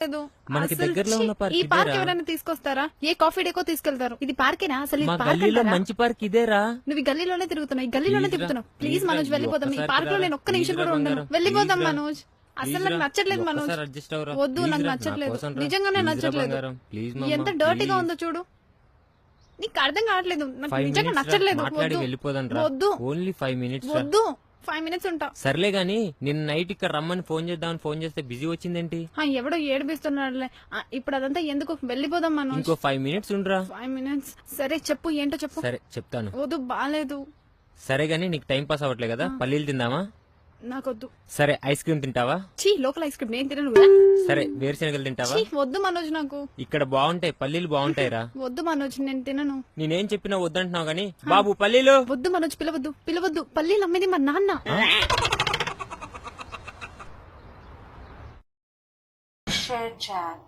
లేదు. మనకి అసలు దగ్గరలో ఛీ, ఉన్న పార్క్ ఈ పార్క్ ఇదేరా? ఎవరైనా తీసుకొస్తారా? ఏ కాఫీ డేకో తీసుకెళ్తారు. ఇది పార్కేనా అసలు? మా ఇది పార్క్ గల్లీలో అంటారా? మంచి పార్క్ ఇదేరా. నువ్వు ఈ గల్లీలోనే తిరుగుతున్నావు, ఈ గల్లీలోనే Please రా, తిరుగుతున్నావు. please ప్లీజ్ రా, మనోజ్ ఈ వెళ్ళిపోదాం. ఈ ఒక్కసారికి పార్క్ లో రా. నేను ఒక్క Please నిమిషం రా కూడా ఉండను. బంగారం. వెళ్ళిపోదాం Please రా. మనోజ్. అసలు Please నాకు రా. నచ్చట్లేదు మనోజ్. ఒక్కసారి adjust అవ్వరా. వద్దు, Please నాకు రా, నా నచ్చట్లేదు. కోసం రా. నిజంగానే Please రా నచ్చట్లేదు. బంగారం. Please మామ, ఎంత డర్టీగా please. ఉందో చూడు. నీకు అర్థం కావట్లేదు. నాకు 5 నిజంగా minutes రా. నచ్చట్లేదు. మాట్లాడి వద్దు వెళ్ళిపోదాం రా. వద్దు ఓన్లీ 5 minutes రా. వద్దు. 5 minutes ఉంటా. సర్లే గాని నిన్న నైట్ ఇక్కడ రమ్మని ఫోన్ చేద్దామని ఫోన్ చేస్తే బిజీ వచ్చిందేంటి? ఎవడో ఏడిపిస్తున్నాడులే. ఇప్పుడు అదంతా ఎందుకు? వెళ్ళిపోదాం మనోజ్. ఇంకో 5 minutes ఉండరా. 5 minutes. సరే చెప్పు, ఏంటో చెప్పు. సరే చెప్తాను. వద్దు, బాలేదు. సరే గాని నీకు టైం పాస్ అవ్వట్లే కదా, పల్లీలు తిందామా? నాకొద్దు. సరే ఐస్ క్రీమ్ తింటావా? చీ, లోకల్ ఐస్ క్రీమ్ నేను తినను. సరే వేరుశనగలు తింటావా? చీ, వద్దు మనోజ్. నాకు ఇక్కడ బాగుంటాయి, పల్లీలు బాగుంటాయిరా. వద్దు మనోజ్, నేను తినను. నేనేం చెప్పినా వద్దంటున్నావు గానీ బాబు పల్లీలు. వద్దు మనోజ్, పిలవద్దు పిలవద్దు. పల్లీలు అమ్మేది మా నాన్న. Share chat.